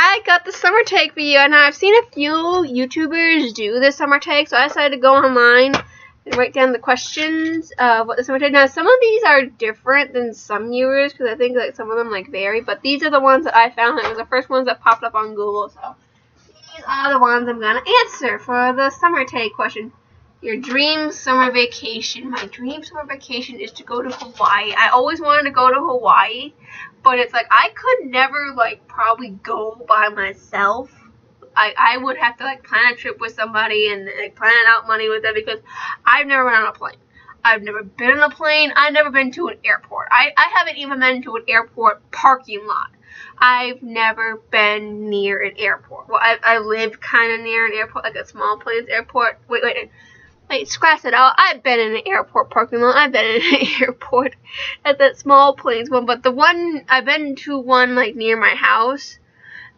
I got the summer take for you, and I've seen a few YouTubers do the summer take, so I decided to go online and write down the questions of what the summer take. Now, some of these are different than some years, because I think like some of them like vary, but these are the ones that I found. It was the first ones that popped up on Google, so these are the ones I'm gonna answer for the summer take question. Your dream summer vacation. My dream summer vacation is to go to Hawaii. I always wanted to go to Hawaii, but it's like I could never like probably go by myself. I would have to like plan a trip with somebody and like plan out money with them, because I've never been on a plane. I've never been on a plane. I've never been to an airport. I haven't even been to an airport parking lot. I've never been near an airport. Well, I live kind of near an airport, like a small planes airport. Wait, scratch it out. I've been in an airport parking lot. I've been in an airport at that small planes one. But the one, I've been to one like near my house,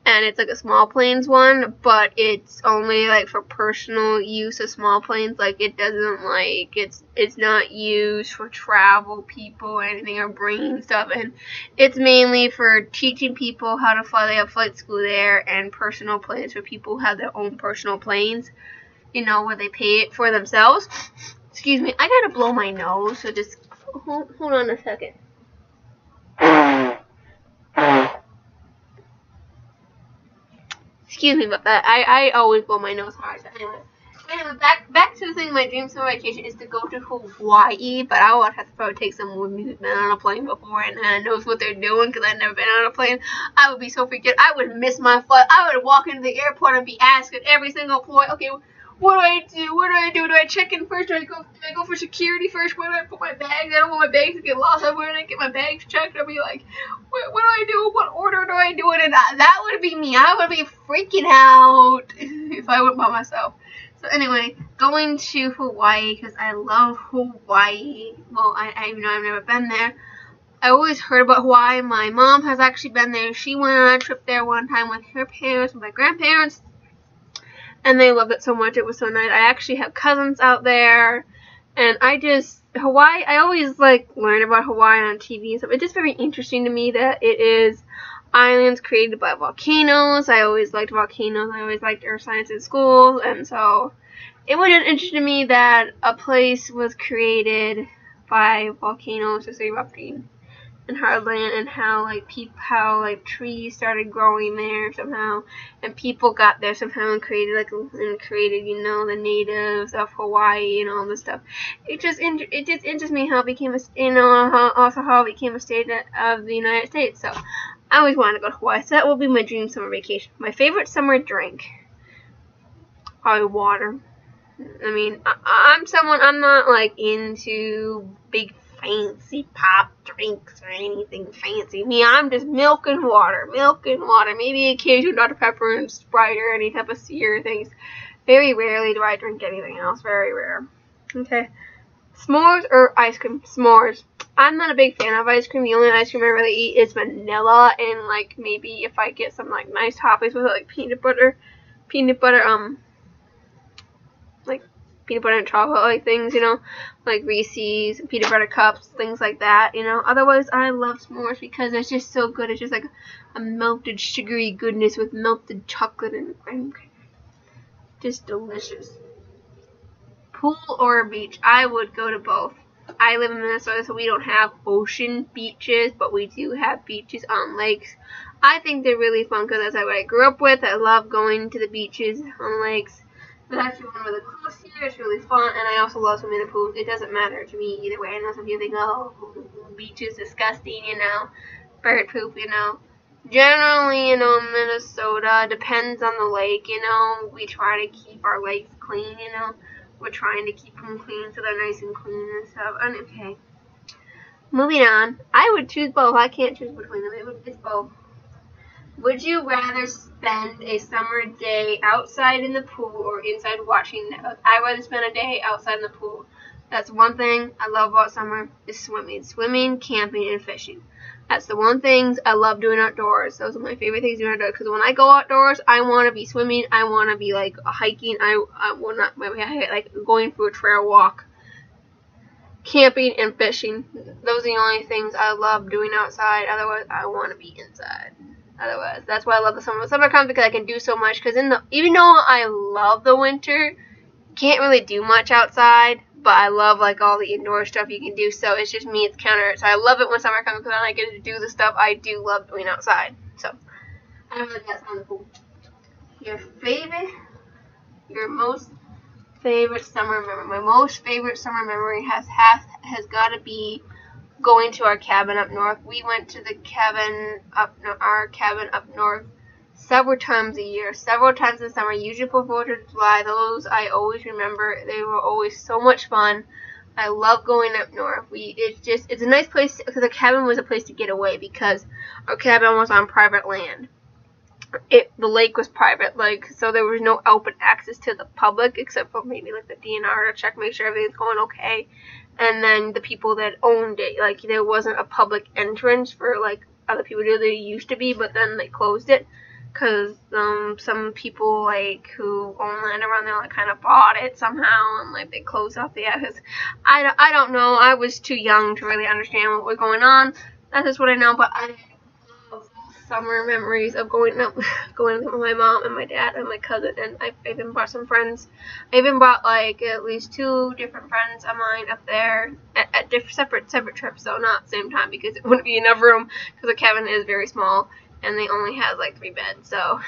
and it's like a small planes one, but it's only like for personal use of small planes. Like it doesn't like, it's not used for travel people or anything, or bringing stuff. And it's mainly for teaching people how to fly. They have flight school there, and personal planes for people who have their own personal planes. You know, where they pay it for themselves. Excuse me, I gotta blow my nose, so just hold on a second. Excuse me about that. I always blow my nose hard. So anyway, back to the thing. My dream summer vacation is to go to Hawaii, but I would have to probably take someone who's been on a plane before and knows what they're doing, because I've never been on a plane. I would be so freaked out. I would miss my flight. I would walk into the airport and be asked at every single point, okay, what do I do? What do I do? Do I check in first? Do I go for security first? Where do I put my bags? I don't want my bags to get lost. I'm going to get my bags checked. I'll be like, what do I do? What order do I do it in? That would be me. I would be freaking out if I went by myself. So anyway, going to Hawaii, because I love Hawaii. Well, I know I've never been there. I always heard about Hawaii. My mom has actually been there. She went on a trip there one time with her parents, with my grandparents. And they loved it so much. It was so nice. I actually have cousins out there. And Hawaii, I always like learn about Hawaii on TV and stuff. It's just very interesting to me that it is islands created by volcanoes. I always liked volcanoes. I always liked earth science in school. And so it was interesting to me that a place was created by volcanoes just erupting in hard land, and how trees started growing there somehow, and people got there somehow and created you know, the natives of Hawaii and all this stuff. It just interests me how it became how it became a state of the United States. So I always wanted to go to Hawaii. So that will be my dream summer vacation. My favorite summer drink, probably water. I mean, I'm not like into big fancy pop drinks or anything fancy. Me, I'm just milk and water. Maybe occasional Dr. Pepper and Sprite or any type of Sear things. Very rarely do I drink anything else. Very rare. Okay. S'mores or ice cream? S'mores. I'm not a big fan of ice cream. The only ice cream I really eat is vanilla, and like maybe if I get some like nice toppings with it, like peanut butter, like peanut butter and chocolate like things, you know, like Reese's, peanut butter cups, things like that, you know. Otherwise, I love s'mores because it's just so good. It's just like a melted sugary goodness with melted chocolate and cream. Just delicious. Pool or beach? I would go to both. I live in Minnesota, so we don't have ocean beaches, but we do have beaches on lakes. I think they're really fun because that's what I grew up with. I love going to the beaches on lakes. It's actually one of the coolest here. It's really fun, and I also love swimming in the pool. It doesn't matter to me either way. I know some people think, oh, beach is disgusting, you know, bird poop, you know. Generally, you know, Minnesota, depends on the lake, you know. We try to keep our lakes clean, you know. We're trying to keep them clean so they're nice and clean and stuff. And okay, moving on. I would choose both. I can't choose between them. It's both. Would you rather spend a summer day outside in the pool or inside watching Netflix? I'd rather spend a day outside in the pool. That's one thing I love about summer is swimming. Swimming, camping, and fishing. That's the one things I love doing outdoors. Those are my favorite things doing outdoors. Because when I go outdoors, I want to be swimming. I want to be like hiking. I will not like going for a trail walk. Camping and fishing. Those are the only things I love doing outside. Otherwise, I want to be inside. Otherwise, that's why I love the summer. Summer comes because I can do so much. Because even though I love the winter, can't really do much outside. But I love like all the indoor stuff you can do. So it's just me. It's counter. So I love it when summer comes because I get to do the stuff I do love doing outside. So I really think that sounds cool. Your most favorite summer memory. My most favorite summer memory has got to be going to our cabin up north. We went to our cabin up north several times a year, several times in the summer, usually before 4th of July. Those I always remember. They were always so much fun. I love going up north. It's a nice place because the cabin was a place to get away because our cabin was on private land. The lake was private, so there was no open access to the public except for maybe like the DNR to check, make sure everything's going okay. And then the people that owned it, there wasn't a public entrance for other people to do. There used to be, but then they closed it because some people who own land around there kind of bought it somehow and they closed off the access. I don't know. I was too young to really understand what was going on. That's just what I know. But I love summer memories of going with my mom and my dad and my cousin, and I even brought some friends. I even brought at least 2 different friends of mine up there at separate trips, though not same time because it wouldn't be enough room because the cabin is very small and they only have 3 beds. So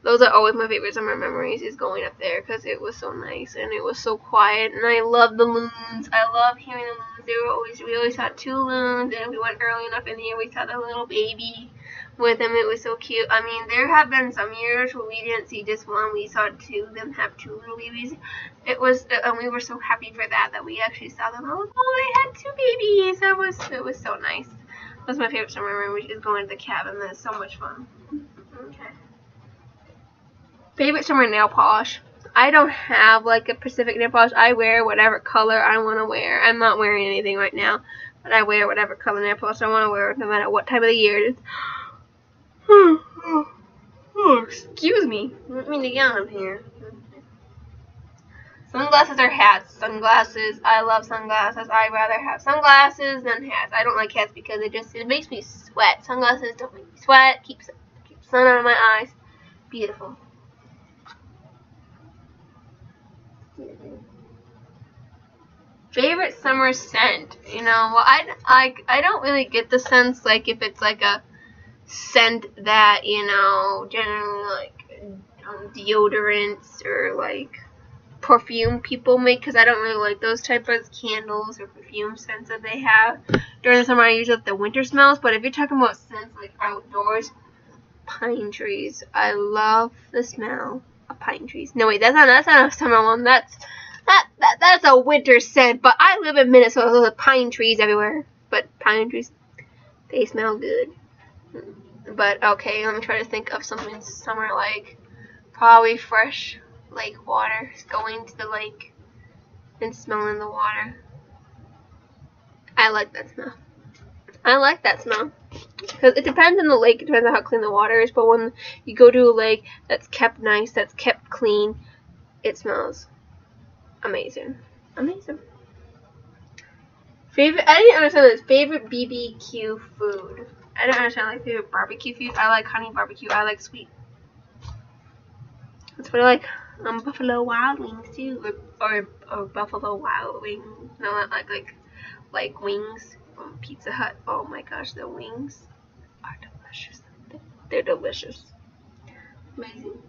those are always my favorite summer memories, is going up there because it was so nice and it was so quiet, and I love the loons. I love hearing the loons. We always saw 2 loons, and we went early enough in the year we saw the little baby with them. It was so cute. I mean, there have been some years where we didn't see just one. We saw 2 of them have 2 little babies. And we were so happy for that we actually saw them. I was, oh, they had 2 babies. It was so nice. That's my favorite summer memory, is going to the cabin. That's so much fun. Okay. Favorite summer nail polish. I don't have a specific nail polish. I wear whatever color I want to wear. I'm not wearing anything right now, but I wear whatever color nail polish I want to wear, no matter what time of the year it is. Excuse me. I didn't mean to yawn here. Sunglasses or hats? Sunglasses. I love sunglasses. I'd rather have sunglasses than hats. I don't like hats because it makes me sweat. Sunglasses don't make me sweat. Keep sun out of my eyes. Beautiful. Favorite summer scent? I don't really get the sense if it's a scent that generally deodorants or perfume people make, because I don't really like those type of candles or perfume scents that they have. During the summer I usually like the winter smells, but if you're talking about scents outdoors, pine trees. I love the smell of pine trees. No wait, that's not a summer one. That's a winter scent. But I live in Minnesota, so there's pine trees everywhere. But pine trees, they smell good. But okay, let me try to think of something summer probably fresh lake water. Just going to the lake and smelling the water. I like that smell. Because it depends on the lake, it depends on how clean the water is, but when you go to a lake that's kept nice, that's kept clean, it smells amazing. Amazing. I didn't understand this. Favorite BBQ food. I don't understand favorite barbecue food. I like honey barbecue. I like sweet. That's what I like. Buffalo Wild Wings too, or Buffalo Wild Wings. No, not like wings from Pizza Hut. Oh my gosh, the wings are delicious. They're delicious. Amazing.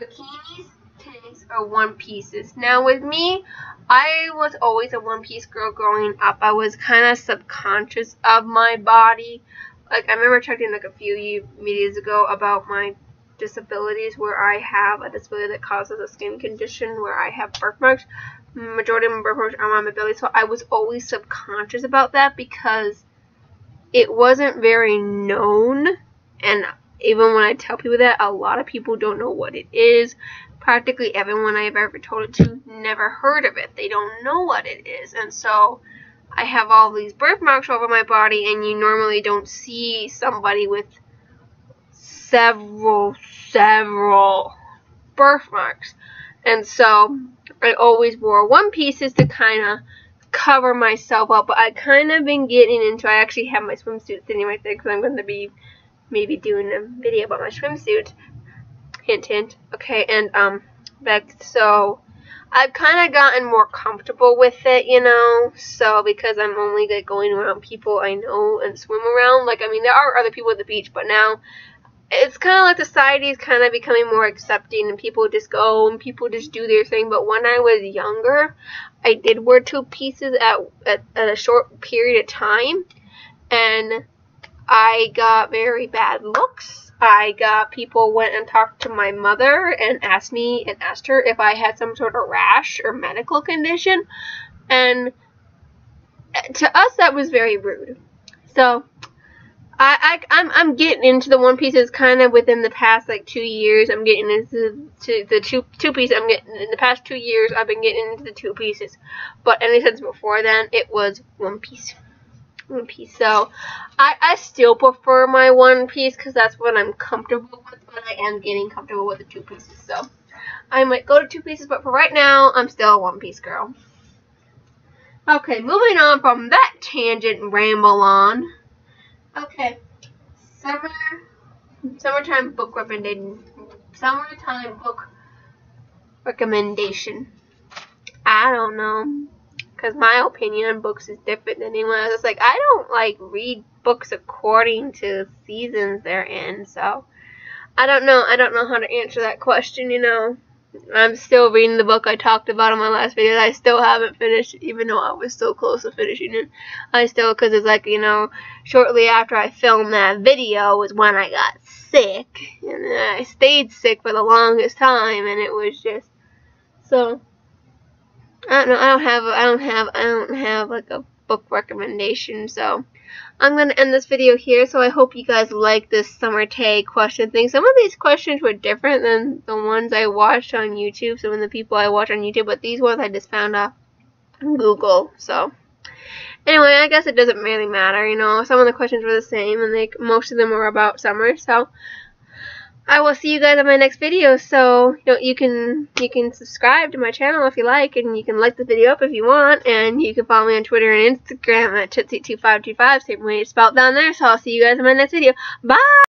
Bikinis, tanks, or one pieces. Now with me, I was always a one piece girl growing up. I was kind of subconscious of my body. I remember checking a few videos ago about my disabilities, where I have a disability that causes a skin condition where I have birthmarks. Majority of my birthmarks are on my belly, so I was always subconscious about that because it wasn't very known, and even when I tell people that, a lot of people don't know what it is. Practically everyone I've ever told it to never heard of it. They don't know what it is, and so I have all these birthmarks over my body, and you normally don't see somebody with several birthmarks. And so I always wore one pieces to kind of cover myself up, but I kind of been getting into, I actually have my swimsuit sitting right there because I'm going to be maybe doing a video about my swimsuit. Hint, hint. Okay, and, so I've kind of gotten more comfortable with it, you know, so because I'm only like going around people I know and swim around. Like, I mean, there are other people at the beach, but now it's kind of like society is kind of becoming more accepting, and people just go and people just do their thing. But when I was younger, I did wear two pieces at a short period of time, and I got very bad looks. People went and talked to my mother and asked her if I had some sort of rash or medical condition, and to us that was very rude. So I'm getting into the one pieces kind of within the past like 2 years. I'm getting into the two pieces. I'm getting in the past 2 years. I've been getting into the two pieces, but any since before then it was one piece. So I still prefer my one piece because that's what I'm comfortable with, but I am getting comfortable with the two pieces. So I might go to two pieces, but for right now I'm still a one piece girl. Okay, moving on from that tangent and ramble on. Okay, summertime book recommendation. I don't know. Because my opinion on books is different than anyone else. It's like, I don't, like, read books according to seasons they're in, so I don't know how to answer that question, you know. I'm still reading the book I talked about in my last video. I still haven't finished, even though I was so close to finishing it. Because it's like, you know, shortly after I filmed that video was when I got sick, and I stayed sick for the longest time, and it was just, so I don't know. I don't have like a book recommendation. So I'm gonna end this video here. So I hope you guys like this summer tag question thing. Some of these questions were different than the ones I watched on YouTube. Some of the people I watch on YouTube, but these ones I just found off Google. So anyway, I guess it doesn't really matter. You know, some of the questions were the same, and most of them were about summer. So I will see you guys in my next video. So you can subscribe to my channel if you like, and you can like the video up if you want, and you can follow me on Twitter and Instagram at Tootsie2525, same way it's spelled down there. So I'll see you guys in my next video. Bye.